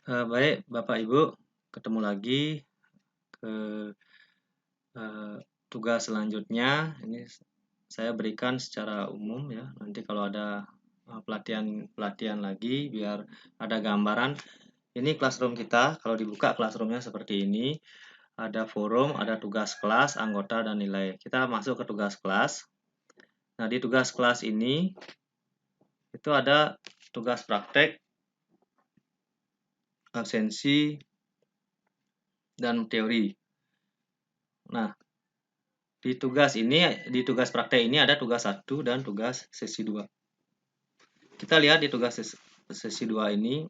Baik Bapak Ibu, ketemu lagi ke tugas selanjutnya. Ini saya berikan secara umum ya. Nanti kalau ada pelatihan lagi biar ada gambaran. Ini classroom kita. Kalau dibuka classroomnya seperti ini. Ada forum, ada tugas kelas, anggota dan nilai. Kita masuk ke tugas kelas. Nah, di tugas kelas ini itu ada tugas praktek, absensi, dan teori. Nah, di tugas praktek ini ada tugas 1 dan tugas sesi 2. Kita lihat di tugas sesi 2 ini,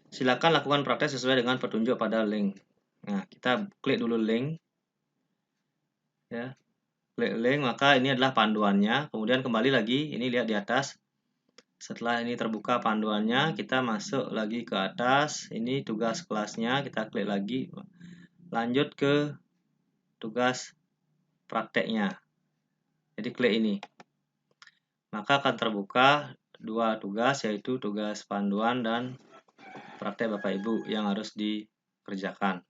silakan lakukan praktek sesuai dengan petunjuk pada link. Nah, kita klik dulu link. Ya. Klik link, maka ini adalah panduannya. Kemudian kembali lagi, ini lihat di atas. Setelah ini terbuka panduannya, kita masuk lagi ke atas. Ini tugas kelasnya, kita klik lagi. Lanjut ke tugas prakteknya. Jadi klik ini. Maka akan terbuka dua tugas, yaitu tugas panduan dan praktek Bapak Ibu yang harus dikerjakan.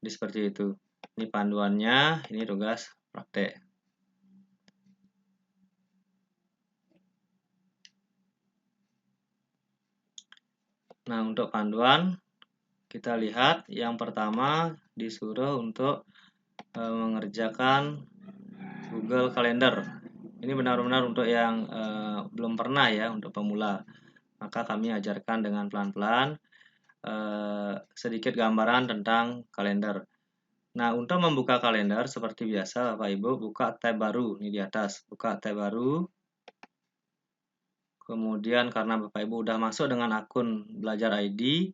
Jadi seperti itu. Ini panduannya, ini tugas praktek. Nah, untuk panduan kita lihat yang pertama disuruh untuk mengerjakan Google Calendar. Ini benar-benar untuk yang belum pernah ya, untuk pemula. Maka kami ajarkan dengan pelan-pelan sedikit gambaran tentang kalender. Nah, untuk membuka kalender seperti biasa Bapak Ibu, buka tab baru ini di atas. Buka tab baru. Kemudian karena Bapak Ibu udah masuk dengan akun Belajar ID,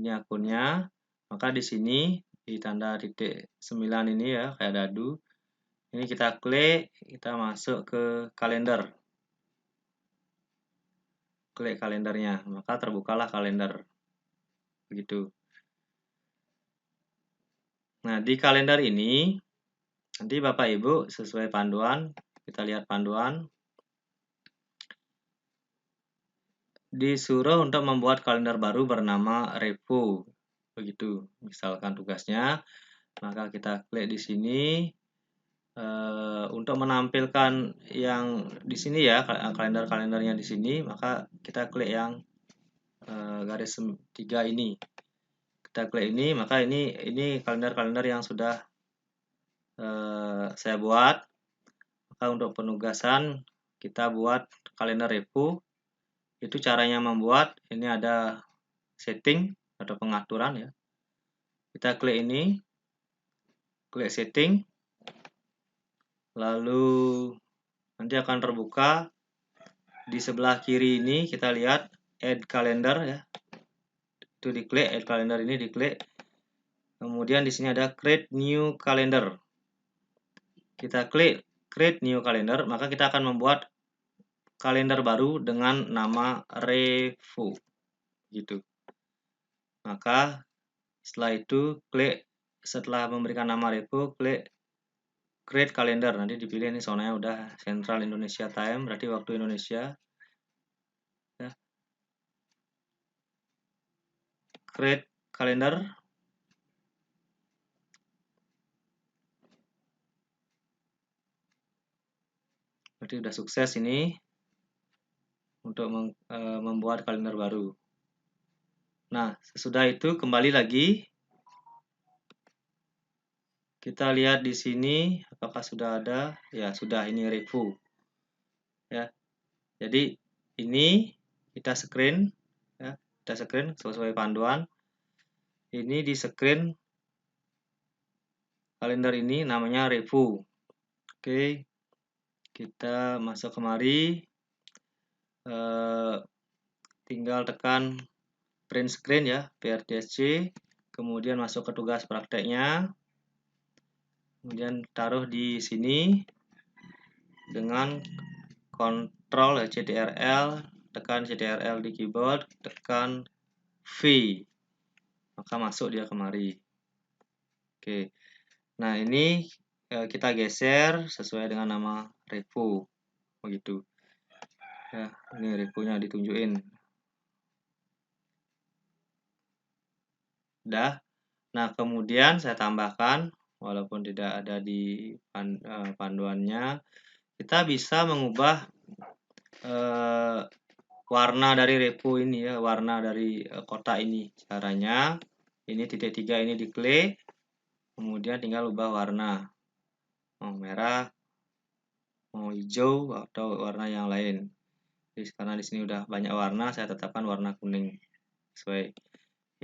ini akunnya, maka di sini di tanda titik 9 ini ya, kayak dadu. Ini kita klik, kita masuk ke kalender. Klik kalendernya, maka terbukalah kalender. Begitu. Nah, di kalender ini nanti Bapak Ibu sesuai panduan, kita lihat panduan. Disuruh untuk membuat kalender baru bernama Revo. Begitu, misalkan tugasnya. Maka kita klik di sini untuk menampilkan yang di sini ya, kalender-kalendernya di sini, maka kita klik yang garis 3 ini. Kita klik ini, maka ini kalender-kalender yang sudah saya buat. Maka untuk penugasan kita buat kalender Revo. Itu caranya membuat, ini ada setting atau pengaturan ya. Kita klik ini, klik setting, lalu nanti akan terbuka di sebelah kiri ini kita lihat add calendar ya. Itu diklik, add calendar ini diklik. Kemudian di sini ada create new calendar. Kita klik create new calendar, maka kita akan membuat kalender baru dengan nama Revo. Gitu. Maka setelah itu klik, setelah memberikan nama Revo, klik create calendar. Nanti dipilih ini zonanya udah Central Indonesia Time, berarti waktu Indonesia. Ya. Create calendar. Berarti udah sukses ini untuk membuat kalender baru. Nah, sesudah itu kembali lagi. Kita lihat di sini apakah sudah ada. Ya, sudah, ini Revo. Ya. Jadi ini kita screen ya, kita screen sesuai panduan. Ini di screen kalender ini namanya Revo. Oke. Kita masuk kemari. Tinggal tekan print screen ya, PRTSC, kemudian masuk ke tugas prakteknya, kemudian taruh di sini dengan kontrol CTRL, tekan CTRL di keyboard, tekan V, maka masuk dia kemari. Oke, nah ini kita geser sesuai dengan nama Revo, begitu. Ya, ini Revo-nya ditunjukin. Udah. Nah, kemudian saya tambahkan, walaupun tidak ada di panduannya, kita bisa mengubah warna dari repo ini ya, warna dari kotak ini. Caranya, ini titik 3 ini diklik, kemudian tinggal ubah warna. Mau merah, mau hijau, atau warna yang lain. Jadi, karena di sini udah banyak warna, saya tetapkan warna kuning sesuai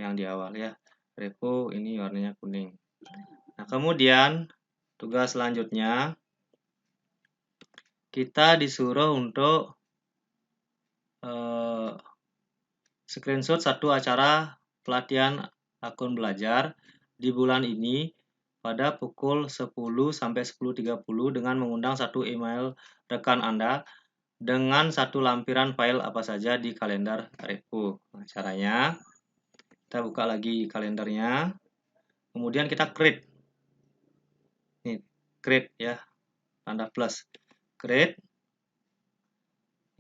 yang di awal ya. Repo ini warnanya kuning. Nah, kemudian tugas selanjutnya kita disuruh untuk screenshot satu acara pelatihan akun belajar di bulan ini pada pukul 10 sampai 10.30 dengan mengundang satu email rekan Anda dengan satu lampiran file apa saja di kalender repo. Nah, caranya kita buka lagi kalendernya, kemudian kita create. Nih, create ya, tanda plus. Create.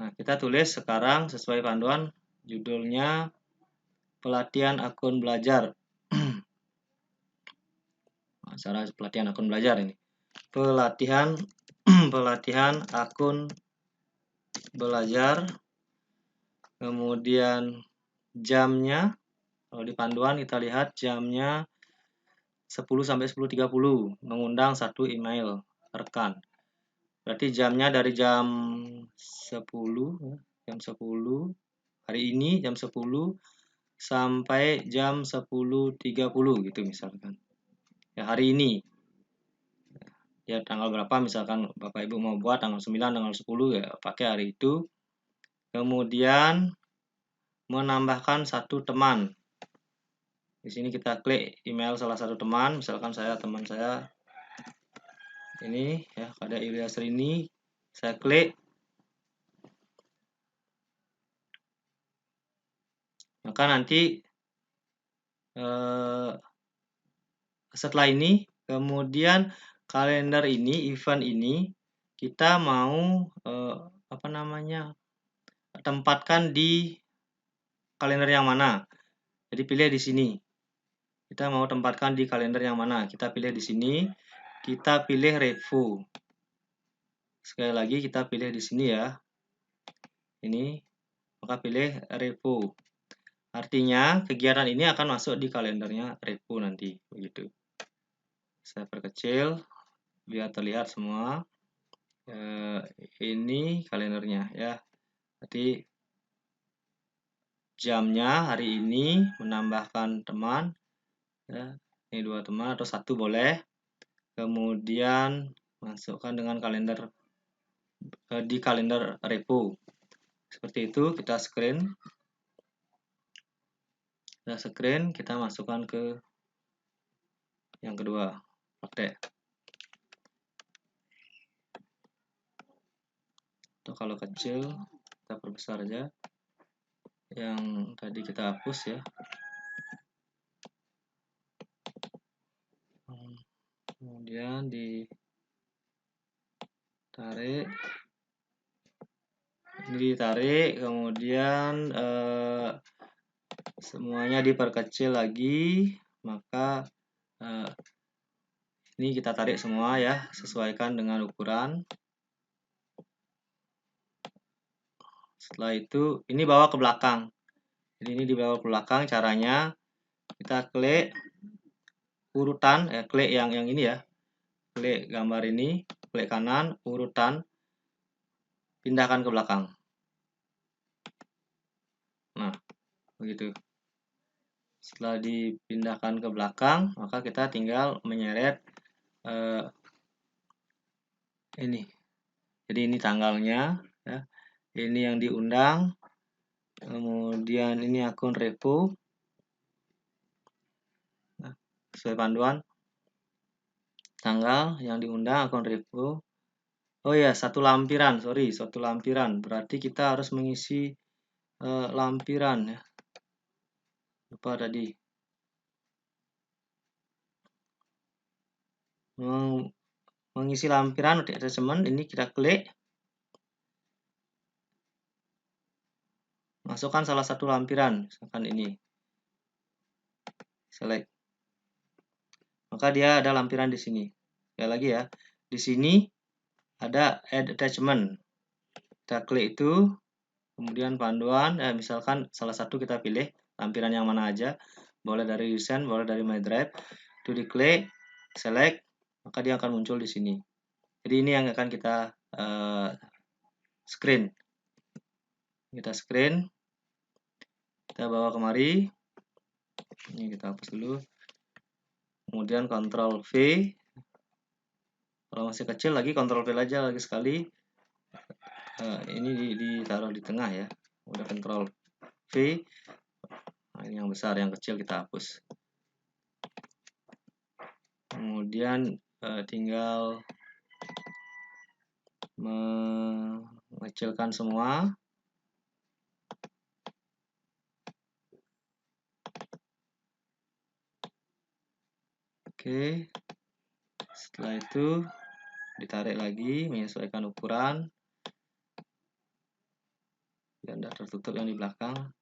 Nah, kita tulis sekarang sesuai panduan, judulnya pelatihan akun belajar. Acara pelatihan akun belajar ini. Pelatihan pelatihan akun belajar. Kemudian jamnya, kalau di panduan kita lihat jamnya 10 sampai 10.30, mengundang satu email rekan. Berarti jamnya dari jam 10 hari ini jam 10 sampai jam 10.30 gitu misalkan. Ya, hari ini. Ya, tanggal berapa misalkan Bapak Ibu mau buat tanggal 9, tanggal 10 ya pakai hari itu. Kemudian menambahkan satu teman. Di sini kita klik email salah satu teman, misalkan teman saya ini ya, ada Ilyas Rini. Saya klik. Maka nanti setelah ini kemudian kalender ini, event ini kita mau tempatkan di kalender yang mana. Jadi pilih di sini. Kita mau tempatkan di kalender yang mana. Kita pilih di sini. Kita pilih repo. Sekali lagi kita pilih di sini ya. Ini, maka pilih repo. Artinya kegiatan ini akan masuk di kalendernya repo nanti, begitu. Saya perkecil biar terlihat semua. Ini kalendernya ya. Jadi jamnya hari ini menambahkan teman ya. Ini 2 teman atau 1 boleh. Kemudian masukkan dengan kalender di kalender repo. Seperti itu kita screen. Kita screen, kita masukkan ke yang kedua, praktek. Atau kalau kecil kita perbesar aja. Yang tadi kita hapus ya. Kemudian ditarik. Ini ditarik, kemudian semuanya diperkecil lagi, maka ini kita tarik semua ya, sesuaikan dengan ukuran. Setelah itu ini bawa ke belakang. Jadi ini dibawa ke belakang, caranya kita klik urutan, klik yang ini ya. Klik gambar ini, klik kanan, urutan, pindahkan ke belakang. Nah, begitu. Setelah dipindahkan ke belakang, maka kita tinggal menyeret ini. Jadi ini tanggalnya ya. Ini yang diundang. Kemudian ini akun repo. Nah, sesuai panduan. Tanggal yang diundang akun repo. Oh ya, satu lampiran, sorry, satu lampiran. Berarti kita harus mengisi lampiran ya. Lupa tadi. Mengisi lampiran attachment ini kita klik. Masukkan salah satu lampiran, misalkan ini. select. Maka dia ada lampiran di sini. Sekali lagi ya, di sini ada add attachment. Kita klik itu, kemudian panduan, misalkan salah satu kita pilih lampiran yang mana aja, boleh dari recent, boleh dari my drive. Itu diklik, select, maka dia akan muncul di sini. Jadi ini yang akan kita screen. Kita screen, kita bawa kemari. Ini kita hapus dulu. Kemudian Ctrl V. Kalau masih kecil lagi Ctrl V aja lagi sekali. Ini ditaruh di tengah ya. Udah Ctrl V. Nah, ini yang besar, yang kecil kita hapus. Kemudian tinggal mengecilkan semua. Oke. Setelah itu ditarik lagi, menyesuaikan ukuran. Dan tidak tertutup yang di belakang.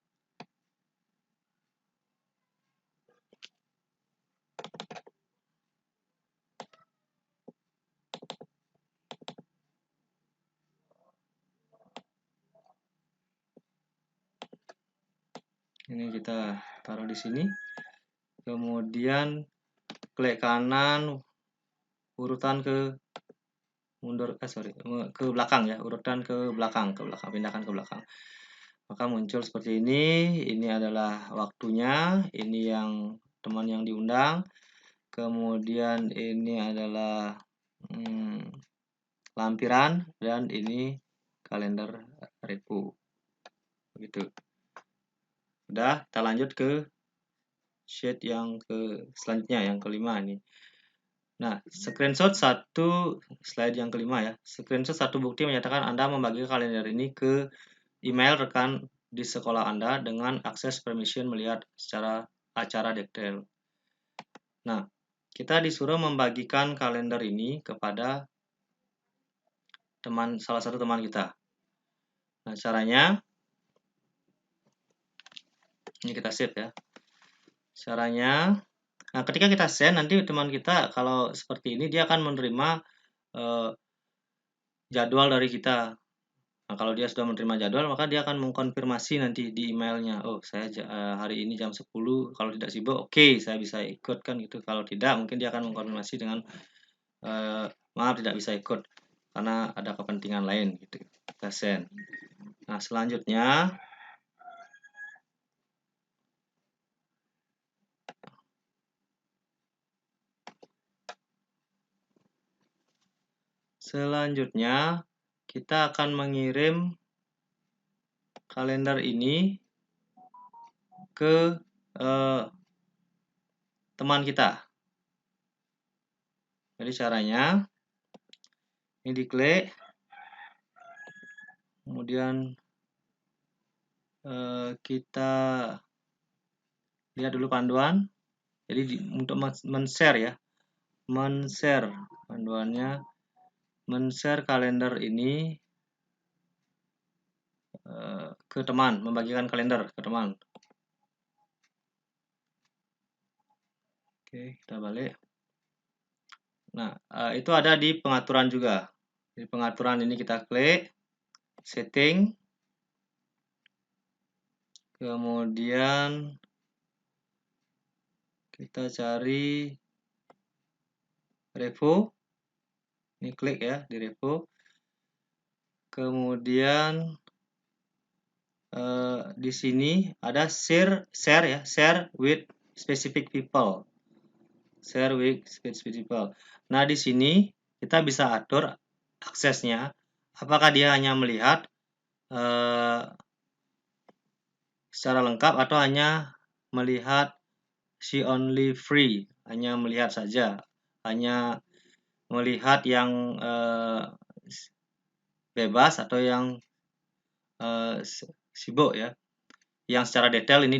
Ini kita taruh di sini. Kemudian klik kanan, urutan ke mundur, ke belakang ya, urutan ke belakang, pindahkan ke belakang. Maka muncul seperti ini. Ini adalah waktunya. Ini yang teman yang diundang. Kemudian ini adalah lampiran dan ini kalender repo. Begitu. Udah, kita lanjut ke sheet yang selanjutnya, yang kelima ini. Nah, screenshot satu slide yang kelima ya. Screenshot satu bukti menyatakan Anda membagikan kalender ini ke email rekan di sekolah Anda dengan akses permission melihat secara acara detail. Nah, kita disuruh membagikan kalender ini kepada salah satu teman kita. Nah, caranya ini kita save ya. Caranya, nah ketika kita send, nanti teman kita kalau seperti ini dia akan menerima jadwal dari kita. Nah, kalau dia sudah menerima jadwal, maka dia akan mengkonfirmasi nanti di emailnya. Oh, saya hari ini jam 10, kalau tidak sibuk, oke, saya bisa ikut kan gitu. Kalau tidak, mungkin dia akan mengkonfirmasi dengan maaf tidak bisa ikut karena ada kepentingan lain gitu. Kita send. Nah, selanjutnya kita akan mengirim kalender ini ke teman kita. Jadi caranya ini diklik, kemudian kita lihat dulu panduan. Jadi untuk men-share ya, men-share panduannya, men-share kalender ini ke teman, membagikan kalender ke teman. Oke, kita balik. Nah, itu ada di pengaturan juga. Di pengaturan ini kita klik, setting, kemudian kita cari repo. Ini klik ya di repo. Kemudian di sini ada share ya, share with specific people. Share with specific people. Nah, di sini kita bisa atur aksesnya. Apakah dia hanya melihat secara lengkap atau hanya melihat see only free, hanya melihat saja, hanya melihat yang bebas atau yang sibuk ya. Yang secara detail ini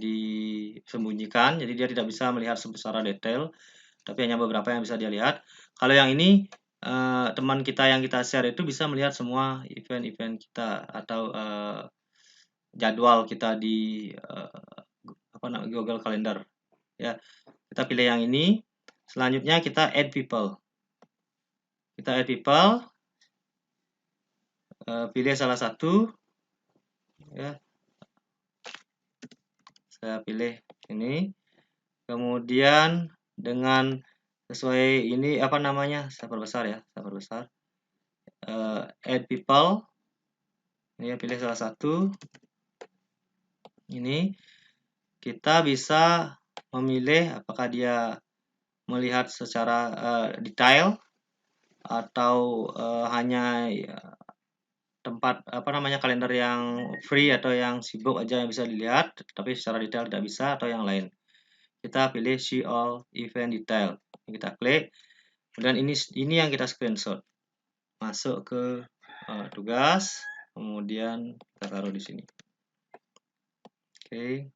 disembunyikan, jadi dia tidak bisa melihat secara detail, tapi hanya beberapa yang bisa dia lihat. Kalau yang ini teman kita yang kita share itu bisa melihat semua event-event kita atau jadwal kita di Google Calendar. Ya, kita pilih yang ini. Selanjutnya kita add people. Kita add people. Pilih salah satu. Ya, saya pilih ini. Kemudian dengan sesuai ini apa namanya? Saya perbesar ya, saya perbesar. Add people. Ini pilih salah satu. Ini kita bisa memilih apakah dia melihat secara detail atau hanya tempat apa namanya kalender yang free atau yang sibuk aja yang bisa dilihat, tapi secara detail tidak bisa, atau yang lain. Kita pilih see all event detail. Kita klik. Kemudian ini yang kita screenshot. Masuk ke tugas, kemudian kita taruh di sini. Oke.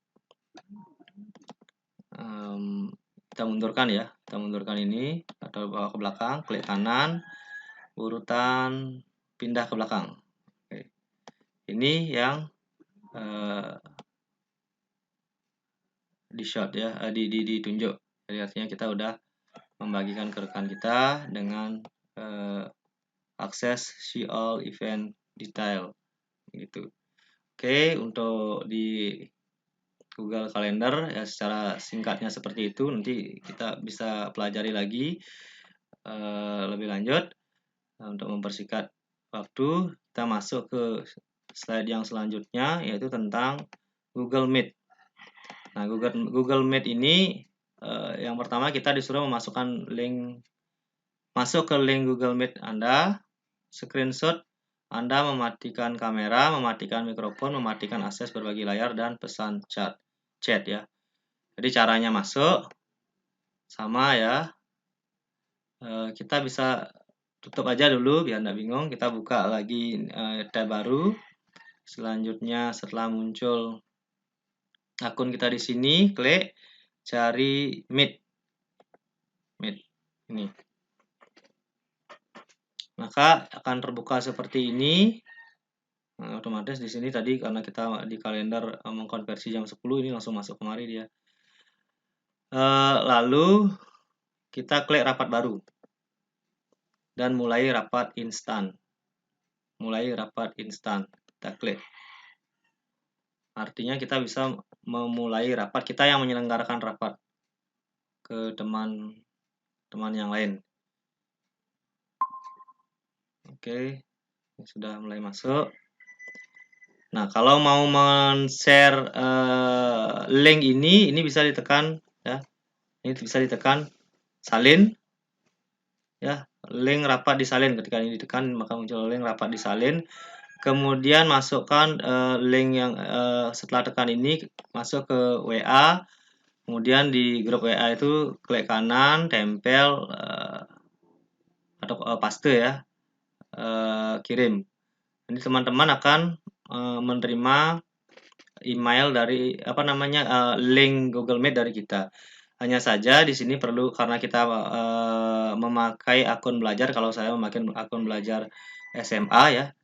Kita mundurkan ya. Kita mundurkan ini atau bawa ke belakang, klik kanan, urutan pindah ke belakang. Oke. Ini yang di shot ya, ditunjuk. Jadi artinya kita udah membagikan ke rekan kita dengan akses see all event detail gitu. Oke, untuk di Google Calendar ya secara singkatnya seperti itu. Nanti kita bisa pelajari lagi lebih lanjut. Untuk mempersingkat waktu, kita masuk ke slide yang selanjutnya, yaitu tentang Google Meet. Nah, Google Meet ini yang pertama kita disuruh memasukkan link, masuk ke link Google Meet Anda, screenshot, Anda mematikan kamera, mematikan mikrofon, mematikan akses berbagi layar, dan pesan chat ya. Jadi caranya masuk sama ya. Kita bisa tutup aja dulu biar tidak bingung. Kita buka lagi tab baru. Selanjutnya setelah muncul akun kita di sini, klik cari Meet ini. Maka akan terbuka seperti ini. Nah, otomatis di sini tadi karena kita di kalender mengkonversi jam 10, ini langsung masuk kemari dia. Lalu kita klik rapat baru dan mulai rapat instan. Kita klik. Artinya kita bisa memulai rapat, kita yang menyelenggarakan rapat ke teman-teman yang lain. Oke, sudah mulai masuk. Nah, kalau mau men-share link ini bisa ditekan ya. Ini bisa ditekan salin ya, link rapat disalin. Ketika ini ditekan maka muncul link rapat disalin. Kemudian masukkan link yang setelah tekan ini masuk ke WA. Kemudian di grup WA itu klik kanan, tempel atau paste ya, kirim. Ini teman-teman akan menerima email dari apa namanya link Google Meet dari kita. Hanya saja di sini perlu karena kita memakai akun belajar. Kalau saya memakai akun belajar SMA ya,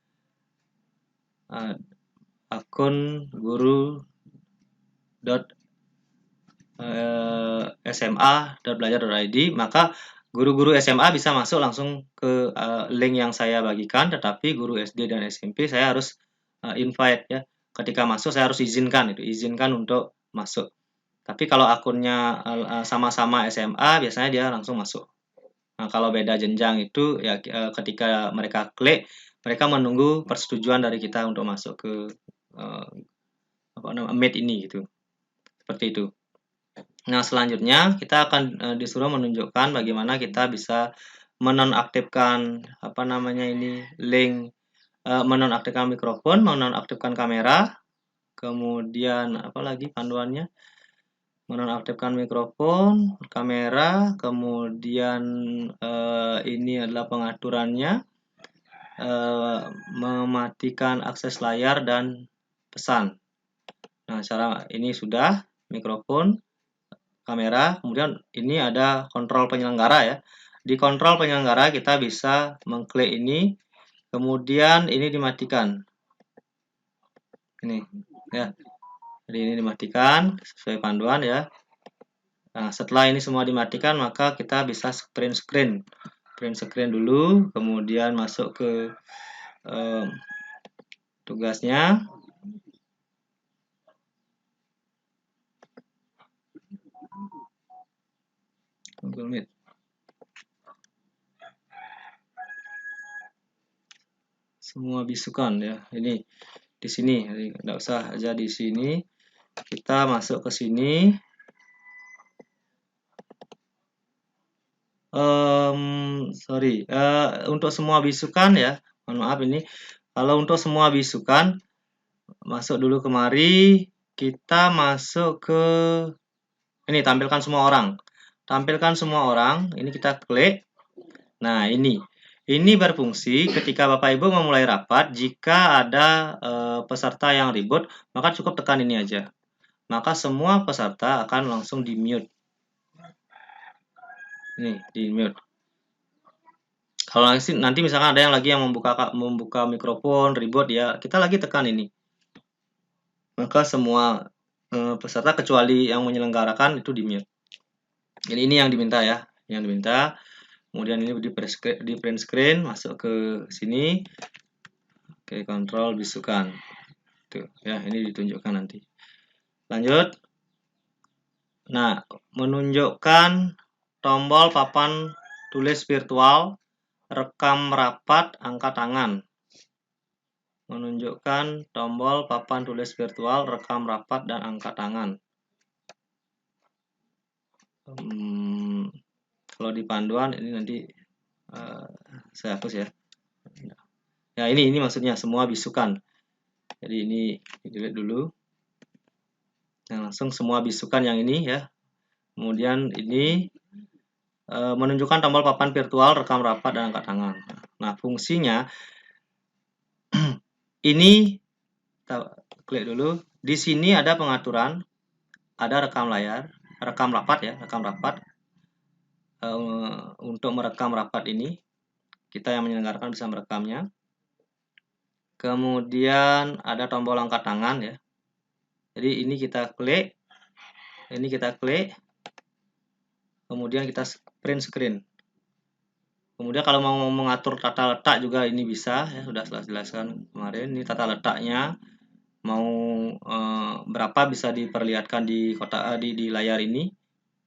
akun guru.sma.belajar.id, maka guru-guru SMA bisa masuk langsung ke link yang saya bagikan, tetapi guru SD dan SMP saya harus invite ya. Ketika masuk saya harus izinkan untuk masuk. Tapi kalau akunnya sama-sama SMA biasanya dia langsung masuk. Nah, kalau beda jenjang itu ya ketika mereka klik, mereka menunggu persetujuan dari kita untuk masuk ke Meet ini gitu. Seperti itu. Nah, selanjutnya kita akan disuruh menunjukkan bagaimana kita bisa menonaktifkan apa namanya ini link, menonaktifkan mikrofon, menonaktifkan kamera, kemudian apa lagi panduannya? Menonaktifkan mikrofon, kamera, kemudian ini adalah pengaturannya, mematikan akses layar dan pesan. Nah, cara ini sudah mikrofon, kamera, kemudian ini ada kontrol penyelenggara ya. Di kontrol penyelenggara kita bisa mengklik ini, kemudian ini dimatikan. Ini ya. Jadi ini dimatikan sesuai panduan ya. Nah, setelah ini semua dimatikan, maka kita bisa print screen dulu, kemudian masuk ke tugasnya. Google Meet. Semua bisukan ya. Ini di sini, tidak usah aja di sini. Kita masuk ke sini. Sorry, untuk semua bisukan ya, mohon maaf ini. Kalau untuk semua bisukan, masuk dulu kemari. Kita masuk ke ini, tampilkan semua orang. Tampilkan semua orang. Ini kita klik. Nah, ini berfungsi ketika Bapak Ibu memulai rapat. Jika ada peserta yang ribut, maka cukup tekan ini aja. Maka semua peserta akan langsung di mute. Ini di mute. Kalau nanti misalkan ada yang lagi yang membuka mikrofon ribut ya, kita lagi tekan ini. Maka semua peserta kecuali yang menyelenggarakan itu di mute. Jadi ini yang diminta ya, yang diminta. Kemudian ini di print screen, masuk ke sini. Oke, kontrol bisukan. Tuh, ya, ini ditunjukkan nanti. Lanjut. Nah, menunjukkan tombol papan tulis virtual, rekam rapat, angkat tangan. Menunjukkan tombol papan tulis virtual, rekam rapat, dan angkat tangan. Kalau di panduan ini nanti saya hapus ya. Ya ini maksudnya semua bisukan. Jadi ini delete dulu. Nah, langsung semua bisukan yang ini ya. Kemudian ini menunjukkan tombol papan virtual, rekam rapat, dan angkat tangan. Nah, fungsinya ini kita klik dulu. Di sini ada pengaturan, ada rekam layar, rekam rapat ya, rekam rapat. Untuk merekam rapat ini, kita yang menyelenggarakan bisa merekamnya. Kemudian ada tombol angkat tangan ya. Jadi ini kita klik, kemudian kita print screen. Kemudian kalau mau mengatur tata letak juga ini bisa ya, sudah saya jelaskan kemarin. Ini tata letaknya mau berapa bisa diperlihatkan di layar ini.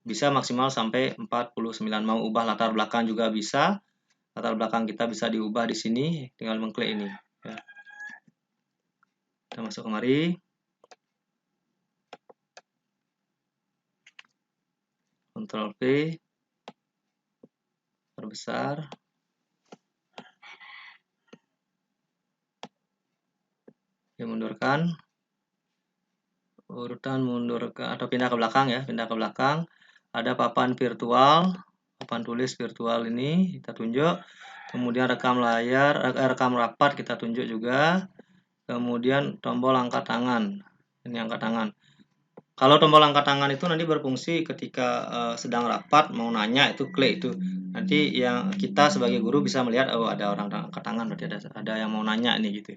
Bisa maksimal sampai 49. Mau ubah latar belakang juga bisa. Latar belakang kita bisa diubah di sini, tinggal mengklik ini ya. Kita masuk kemari. Ctrl V. Perbesar. Mundurkan. Urutan mundurkan atau pindah ke belakang ya, pindah ke belakang. Ada papan virtual, papan tulis virtual ini kita tunjuk. Kemudian rekam layar, rekam rapat kita tunjuk juga. Kemudian tombol angkat tangan. Ini angkat tangan. Kalau tombol angkat tangan itu nanti berfungsi ketika sedang rapat mau nanya itu klik itu. Nanti yang kita sebagai guru bisa melihat oh ada orang angkat tangan, berarti ada yang mau nanya nih gitu.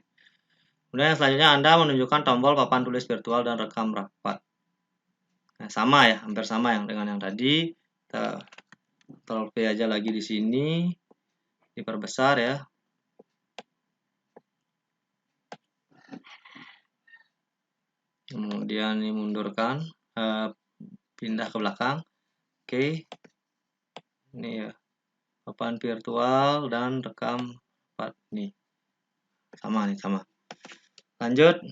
Kemudian yang selanjutnya Anda menunjukkan tombol papan tulis virtual dan rekam rapat. Nah, sama ya, hampir sama yang dengan yang tadi. Kita Ctrl V aja lagi di sini. Diperbesar ya. Kemudian ini mundurkan, pindah ke belakang. Oke. Ini ya. Papan virtual dan rekam rapat nih. Sama nih, sama. Lanjut.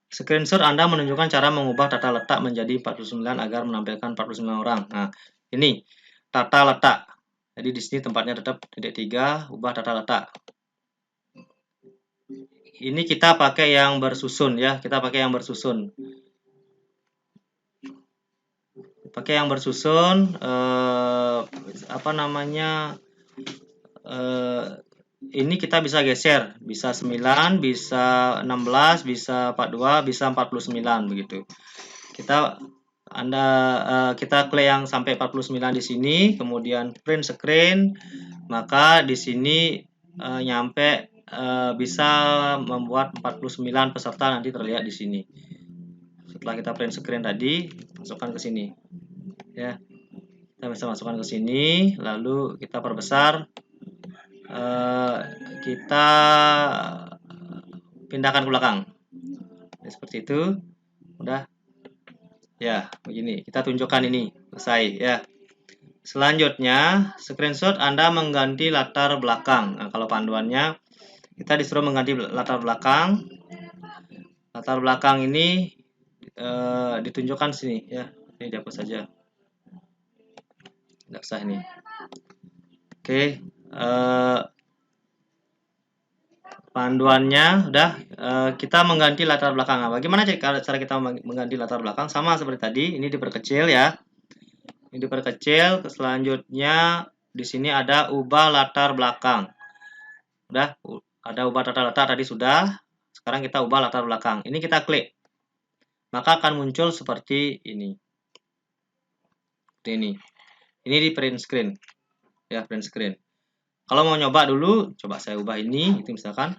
Screenshot Anda menunjukkan cara mengubah tata letak menjadi 49 agar menampilkan 49 orang. Nah, ini tata letak. Jadi di sini tempatnya tetap titik 3, ubah tata letak. Ini kita pakai yang bersusun ya, kita pakai yang bersusun. Pakai yang bersusun, apa namanya? Ini kita bisa geser, bisa 9, bisa 16, bisa 42, bisa 49 begitu. Kita klik yang sampai 49 di sini, kemudian print screen, maka di sini nyampe bisa membuat 49 peserta nanti terlihat di sini. setelah kita print screen tadi, masukkan ke sini. Ya. Kita bisa masukkan ke sini, lalu kita perbesar. Kita pindahkan ke belakang. Ya, seperti itu. Udah. Ya, begini. Kita tunjukkan ini. Selesai ya. Selanjutnya, screenshot Anda mengganti latar belakang. Nah, kalau panduannya kita disuruh mengganti latar belakang. Latar belakang ini ditunjukkan sini ya. Ini dihapus saja. Tidak usah ini. Oke. Panduannya udah, kita mengganti latar belakang. Nah, bagaimana cara kita mengganti latar belakang? Sama seperti tadi, ini diperkecil ya. Ini diperkecil. Selanjutnya di sini ada ubah latar belakang. Udah, ada ubah latar tadi sudah. Sekarang kita ubah latar belakang. Ini kita klik. Maka akan muncul seperti ini. Seperti ini. Ini di print screen. Ya, print screen. Kalau mau nyoba dulu, coba saya ubah ini, itu misalkan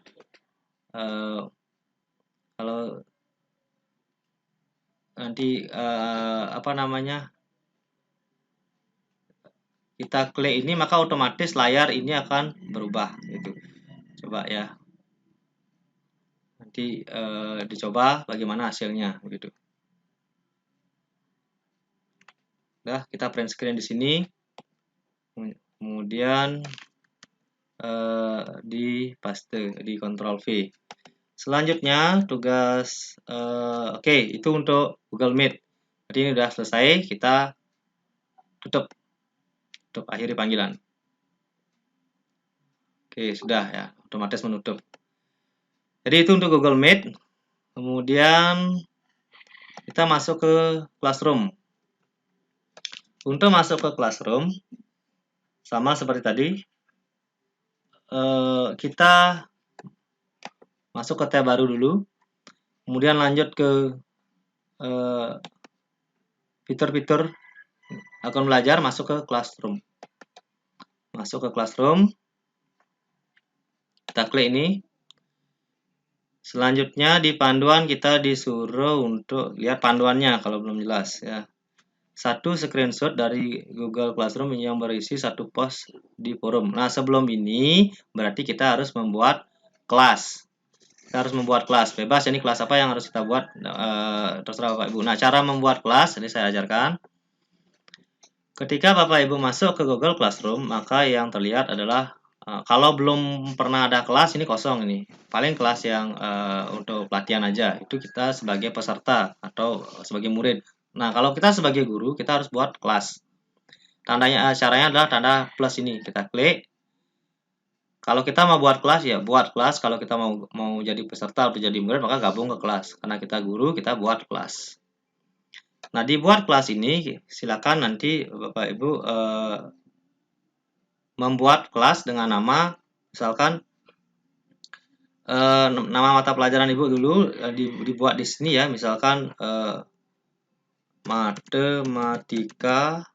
kalau nanti apa namanya, kita klik ini, maka otomatis layar ini akan berubah gitu. Coba ya, nanti dicoba bagaimana hasilnya begitu. Udah, kita print screen di sini, kemudian di paste di Ctrl V. Selanjutnya tugas oke, itu untuk Google Meet. Jadi ini sudah selesai, kita tutup akhiri panggilan. Oke, sudah ya, otomatis menutup. Jadi itu untuk Google Meet. Kemudian kita masuk ke Classroom. Untuk masuk ke Classroom, sama seperti tadi, kita masuk ke tab baru dulu, kemudian lanjut ke fitur-fitur akun belajar, masuk ke Classroom. Masuk ke Classroom, kita klik ini. Selanjutnya di panduan kita disuruh untuk lihat panduannya kalau belum jelas ya. Satu screenshot dari Google Classroom yang berisi satu post di forum. Nah, sebelum ini berarti kita harus membuat kelas. Kita harus membuat kelas. Bebas ini kelas apa yang harus kita buat, terserah Bapak Ibu. Nah, cara membuat kelas ini saya ajarkan. Ketika Bapak Ibu masuk ke Google Classroom, maka yang terlihat adalah kalau belum pernah ada kelas, ini kosong ini. Paling kelas yang untuk pelatihan aja. Itu kita sebagai peserta atau sebagai murid. Nah, kalau kita sebagai guru, kita harus buat kelas. Tandanya, caranya adalah tanda plus ini. Kita klik. Kalau kita mau buat kelas, ya buat kelas. Kalau kita mau jadi peserta atau jadi murid, maka gabung ke kelas. Karena kita guru, kita buat kelas. Nah, dibuat kelas ini, silakan nanti Bapak Ibu membuat kelas dengan nama, misalkan nama mata pelajaran Ibu dulu dibuat di sini ya, misalkan matematika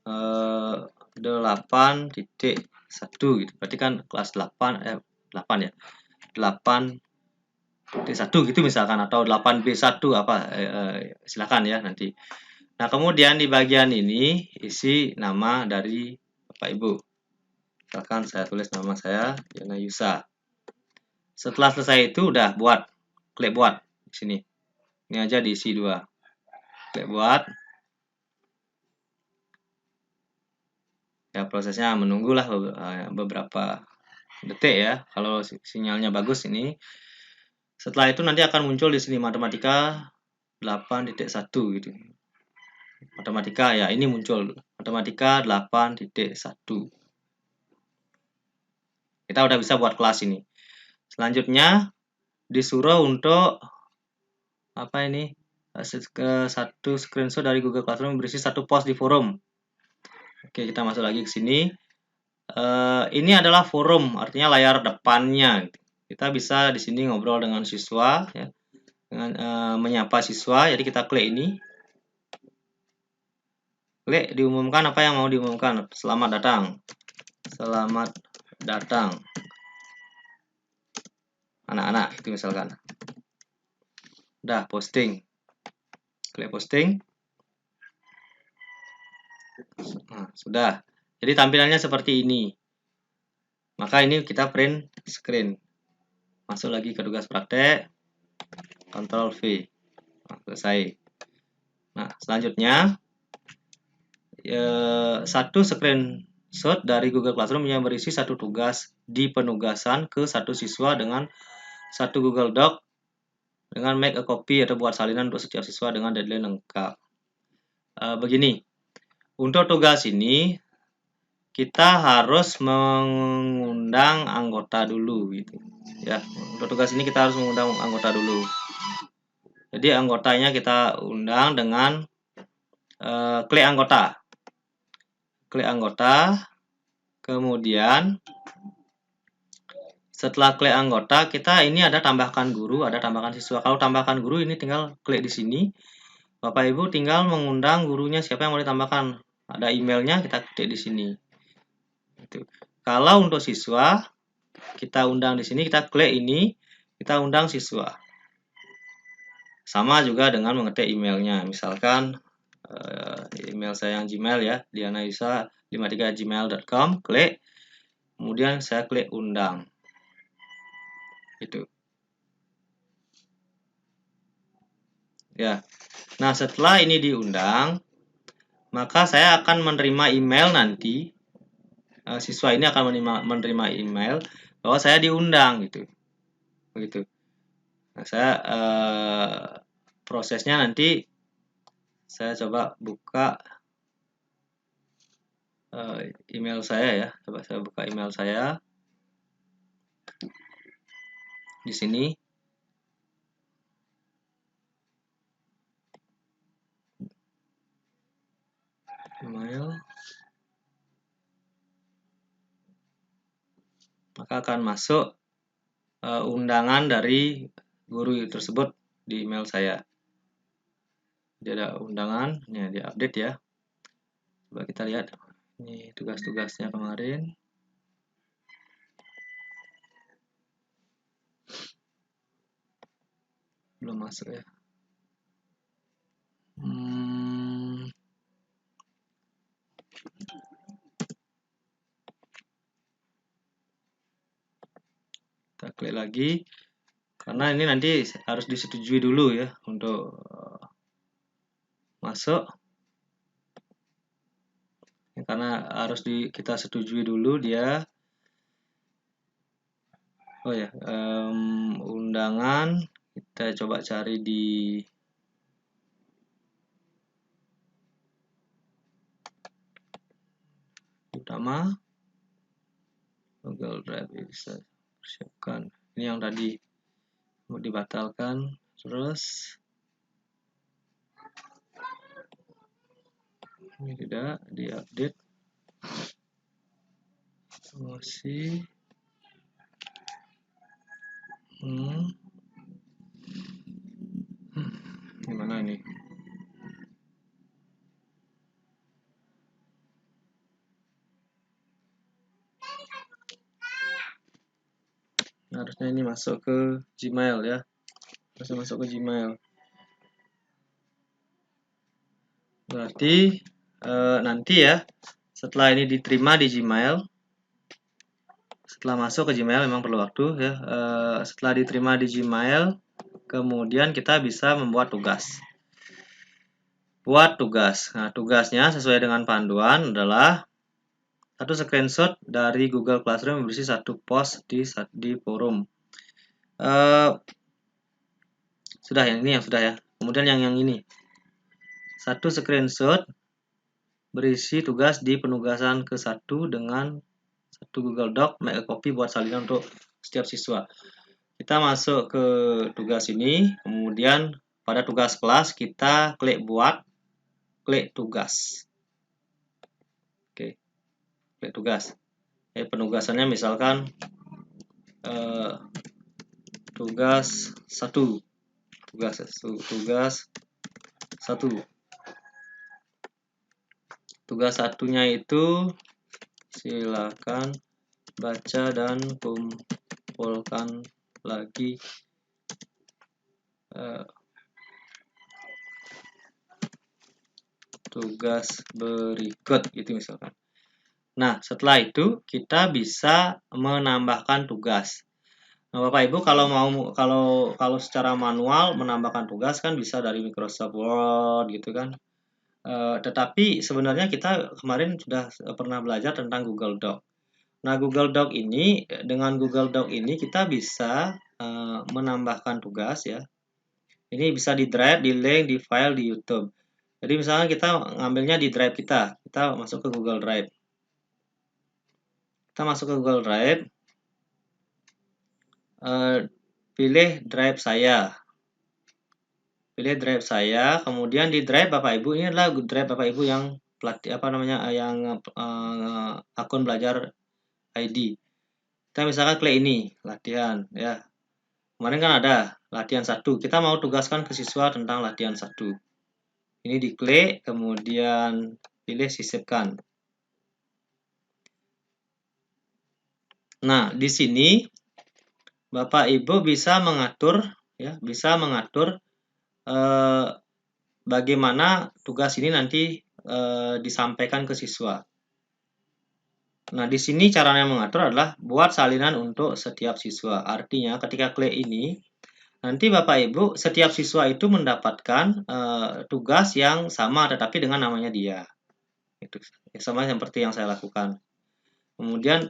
8.1 gitu. Berarti kan kelas 8 ya. 8.1 gitu misalkan, atau 8B1 apa silakan ya nanti. Nah, kemudian di bagian ini isi nama dari Bapak Ibu. Misalkan saya tulis nama saya Yana Yusa. Setelah selesai itu udah klik buat di sini. Ini aja diisi 2. Klik buat. Ya, prosesnya menunggulah beberapa detik ya. Kalau sinyalnya bagus ini. Setelah itu nanti akan muncul di sini matematika 8.1 gitu. Matematika ya, ini muncul matematika 8.1. Kita udah bisa buat kelas ini. Selanjutnya disuruh untuk apa ini? Satu screenshot dari Google Classroom berisi satu post di forum. Oke, kita masuk lagi ke sini. Ini adalah forum, artinya layar depannya. Kita bisa di sini ngobrol dengan siswa, ya, dengan menyapa siswa. Jadi kita klik ini. Klik diumumkan apa yang mau diumumkan. Selamat datang. Selamat datang. Anak-anak itu misalkan. Udah, posting. Klik posting. Nah, sudah. Jadi tampilannya seperti ini. Maka ini kita print screen. Masuk lagi ke tugas praktek. Ctrl V. Nah, selesai. Nah, selanjutnya satu screenshot dari Google Classroom yang berisi satu tugas di penugasan ke satu siswa dengan satu Google Doc dengan make a copy atau buat salinan untuk setiap siswa dengan deadline lengkap. Begini, untuk tugas ini kita harus mengundang anggota dulu gitu. Ya, untuk tugas ini kita harus mengundang anggota dulu. Jadi anggotanya kita undang dengan klik anggota. Klik anggota, kemudian setelah klik anggota, kita ini ada tambahkan guru, ada tambahkan siswa. Kalau tambahkan guru ini tinggal klik di sini. Bapak Ibu tinggal mengundang gurunya siapa yang mau ditambahkan. Ada emailnya, kita klik di sini. Kalau untuk siswa, kita undang di sini, kita klik ini, kita undang siswa. Sama juga dengan mengetik emailnya. Misalkan email saya yang Gmail ya, dianayusa53@gmail.com, klik. Kemudian saya klik undang. Gitu. Ya. Nah, setelah ini diundang, maka saya akan menerima email nanti. Siswa ini akan menerima email bahwa saya diundang gitu. Begitu. Nah, saya prosesnya nanti saya coba buka email saya ya. Coba saya buka email saya di sini. Email. Maka akan masuk undangan dari guru tersebut di email saya. Jadi ada undangan, ini di update ya. Coba kita lihat. Ini tugas-tugasnya kemarin. Belum masuk ya. Kita klik lagi. Karena ini nanti harus disetujui dulu ya untuk masuk. Karena harus kita setujui dulu dia. Oh ya, undangan kita coba cari di utama Google Drive, bisa persiapkan. Ini yang tadi mau dibatalkan, terus ini tidak diupdate. Masih gimana ini? Harusnya ini masuk ke Gmail ya. Harusnya masuk ke Gmail. Berarti nanti ya setelah ini diterima di Gmail, setelah masuk ke Gmail memang perlu waktu ya. Setelah diterima di Gmail, kemudian kita bisa membuat tugas. Buat tugas. Nah, tugasnya sesuai dengan panduan adalah satu screenshot dari Google Classroom berisi satu post di forum. Sudah yang ini yang sudah ya. Kemudian yang ini. Satu screenshot berisi tugas di penugasan ke-1 dengan satu Google Doc, make a copy buat salinan untuk setiap siswa. Kita masuk ke tugas ini, kemudian pada tugas kelas kita klik buat, klik tugas. Oke, klik tugas. Penugasannya misalkan tugas 1. Tugas satunya itu silakan baca dan kumpulkan lagi tugas berikut gitu misalkan. Nah, setelah itu kita bisa menambahkan tugas. Nah, Bapak Ibu kalau secara manual menambahkan tugas kan bisa dari Microsoft Word gitu kan. Tetapi sebenarnya kita kemarin sudah pernah belajar tentang Google Doc. Nah, dengan Google Doc ini kita bisa menambahkan tugas ya. Ini bisa di drive, di link, di file, di YouTube. Jadi misalnya kita ngambilnya di drive kita masuk ke Google Drive. Kita masuk ke Google Drive, pilih drive saya. Pilih drive saya, kemudian di drive Bapak Ibu, ini adalah drive Bapak Ibu yang akun belajar ID. Kita misalkan klik ini, latihan ya. Kemarin kan ada latihan 1. Kita mau tugaskan ke siswa tentang latihan 1. Ini diklik, kemudian pilih sisipkan. Nah, di sini Bapak Ibu bisa mengatur bagaimana tugas ini nanti disampaikan ke siswa. Nah, di sini caranya mengatur adalah buat salinan untuk setiap siswa. Artinya, ketika klik ini, nanti Bapak Ibu, setiap siswa itu mendapatkan tugas yang sama, tetapi dengan namanya dia. Itu sama seperti yang saya lakukan. Kemudian,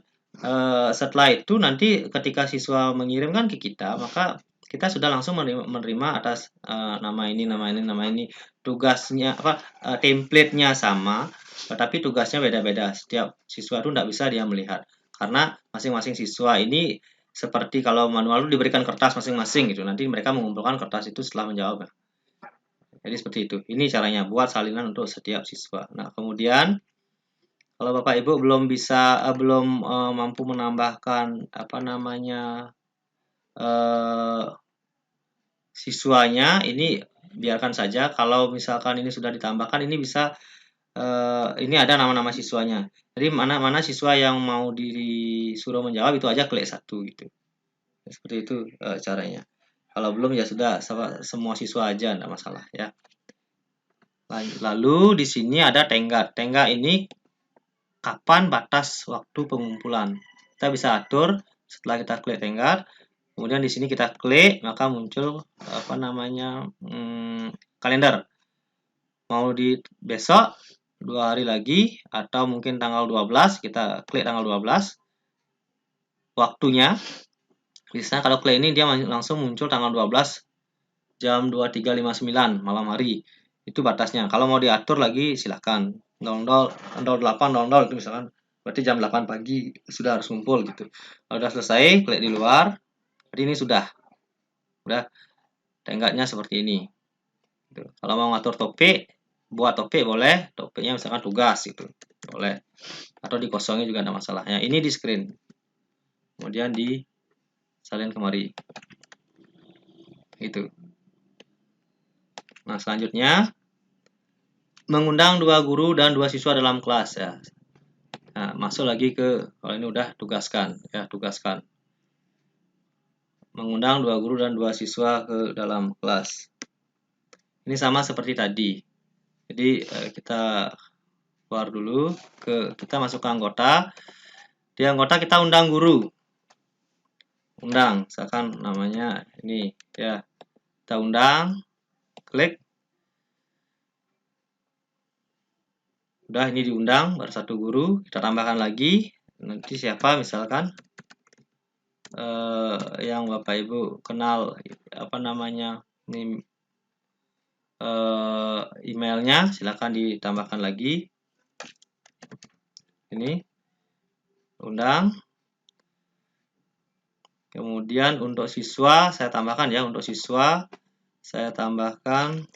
setelah itu nanti ketika siswa mengirimkan ke kita, maka kita sudah langsung menerima atas nama ini, tugasnya template-nya sama, tetapi tugasnya beda-beda. Setiap siswa itu tidak bisa dia melihat karena masing-masing siswa ini seperti kalau manual itu diberikan kertas masing-masing gitu. Nanti mereka mengumpulkan kertas itu setelah menjawab. Jadi seperti itu. Ini caranya buat salinan untuk setiap siswa. Nah, kemudian kalau Bapak Ibu belum mampu menambahkan siswanya, ini biarkan saja. Kalau misalkan ini sudah ditambahkan, ini bisa ini ada nama-nama siswanya. Jadi mana siswa yang mau disuruh menjawab itu aja klik 1 gitu. Seperti itu caranya. Kalau belum ya sudah semua siswa aja, enggak masalah ya. Lalu di sini ada tenggat. Tenggat ini kapan batas waktu pengumpulan. Kita bisa atur setelah kita klik tenggat. Kemudian di sini kita klik, maka muncul kalender. Mau di besok, 2 hari lagi, atau mungkin tanggal 12, kita klik tanggal 12. Waktunya, bisa kalau klik ini dia langsung muncul tanggal 12 jam 23.59 malam hari. Itu batasnya. Kalau mau diatur lagi silahkan. 08.00 itu misalkan. Berarti jam 8 pagi sudah harus kumpul gitu. Kalau sudah selesai, klik di luar. Jadi ini sudah tenggatnya seperti ini. Gitu. Kalau mau ngatur topik, buat topik boleh. Topiknya misalkan tugas gitu. Boleh. Atau dikosongin juga ada masalahnya. Ini di screen. Kemudian di salin kemari. Gitu. Nah, selanjutnya mengundang 2 guru dan 2 siswa dalam kelas ya. Nah, masuk lagi ke kalau ini udah tugaskan ya, tugaskan. Mengundang 2 guru dan 2 siswa ke dalam kelas. Ini sama seperti tadi. Jadi kita keluar dulu kita masuk ke anggota. Di anggota kita undang guru. Undang, misalkan namanya ini ya. Kita undang, klik. Udah ini diundang baru 1 guru, kita tambahkan lagi. Nanti siapa misalkan yang Bapak Ibu kenal ini emailnya silakan ditambahkan lagi. Ini undang. Kemudian untuk siswa saya tambahkan ya, untuk siswa saya tambahkan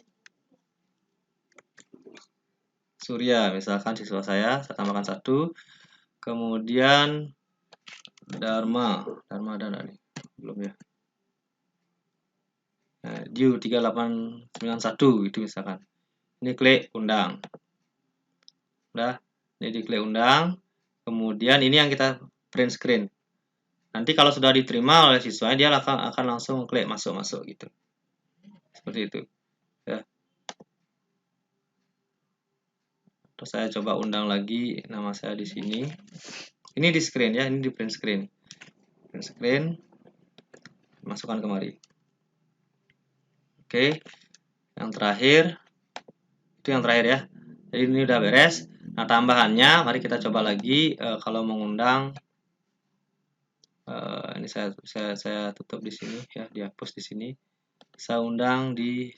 Surya, misalkan siswa saya tambahkan 1. Kemudian Dharma dan ini belum ya. Nah, Diu 3891 itu misalkan. Ini klik undang. Udah, ini diklik undang. Kemudian ini yang kita print screen. Nanti kalau sudah diterima oleh siswanya dia akan langsung klik masuk gitu. Seperti itu. Ya. Terus saya coba undang lagi nama saya di sini. Ini di screen ya, ini di print screen. Print screen, masukkan kemari. Oke, yang terakhir, itu yang terakhir ya. Jadi ini udah beres. Nah, tambahannya, mari kita coba lagi kalau mengundang. Ini saya tutup di sini ya, dihapus di sini. Saya undang di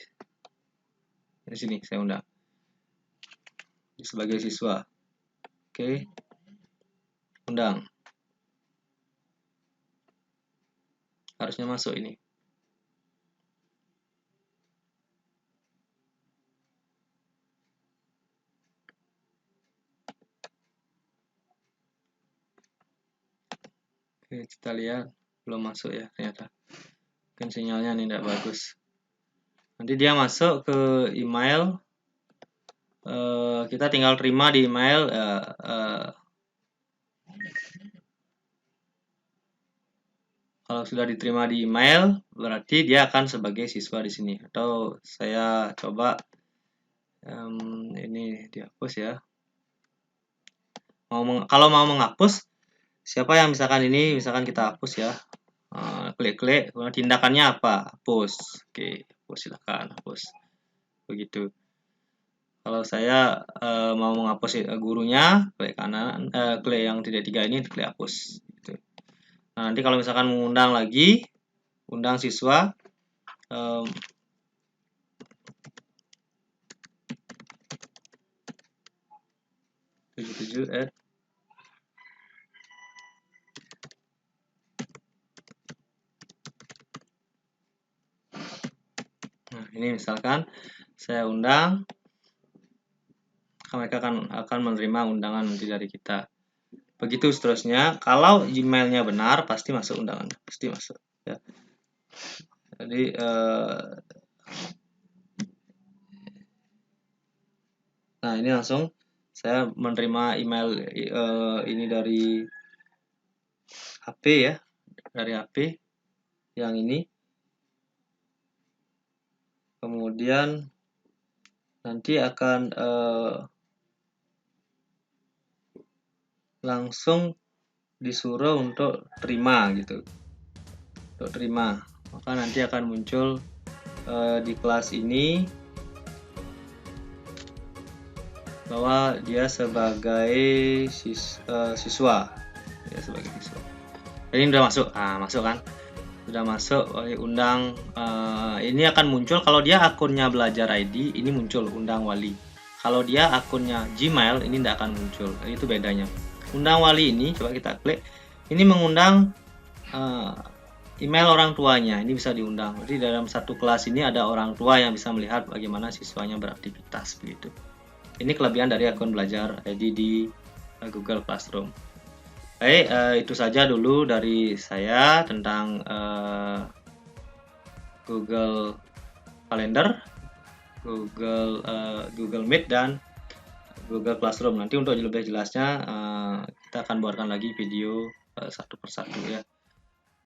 sini, saya undang sebagai siswa. Oke, undang. Harusnya masuk ini. Oke, kita lihat belum masuk ya ternyata. Mungkin sinyalnya ini tidak bagus. Nanti dia masuk ke email. Kita tinggal terima di email. Kalau sudah diterima di email, berarti dia akan sebagai siswa di sini. Atau saya coba ini dihapus ya. Kalau mau menghapus, siapa yang misalkan ini, misalkan kita hapus ya. Klik-klik, tindakannya apa? Hapus. Oke, hapus, silakan hapus. Begitu. Kalau saya mau menghapus gurunya, klik kanan, klik yang tiga ini, klik hapus. Gitu. Nah, nanti kalau misalkan mengundang lagi, undang siswa, 77 Nah, ini misalkan saya undang, mereka akan menerima undangan nanti dari kita. Begitu seterusnya. Kalau emailnya benar, pasti masuk undangan, pasti masuk. Ya. Jadi nah ini langsung saya menerima email ini dari HP ya, dari HP yang ini. Kemudian nanti akan langsung disuruh untuk terima gitu, untuk terima. Maka nanti akan muncul di kelas ini bahwa dia sebagai siswa, ya sebagai siswa. Ini udah masuk, masuk kan? Sudah masuk, undang. Ini akan muncul kalau dia akunnya Belajar ID, ini muncul undang wali. Kalau dia akunnya Gmail, ini tidak akan muncul. Itu bedanya. Undang wali ini, coba kita klik. Ini mengundang email orang tuanya, ini bisa diundang. Jadi dalam satu kelas ini ada orang tua yang bisa melihat bagaimana siswanya beraktivitas begitu. Ini kelebihan dari akun Belajar ID di Google Classroom. Baik, itu saja dulu dari saya tentang Google Calendar, Google Meet, dan Google Classroom. Nanti untuk lebih jelasnya kita akan buatkan lagi video satu persatu ya.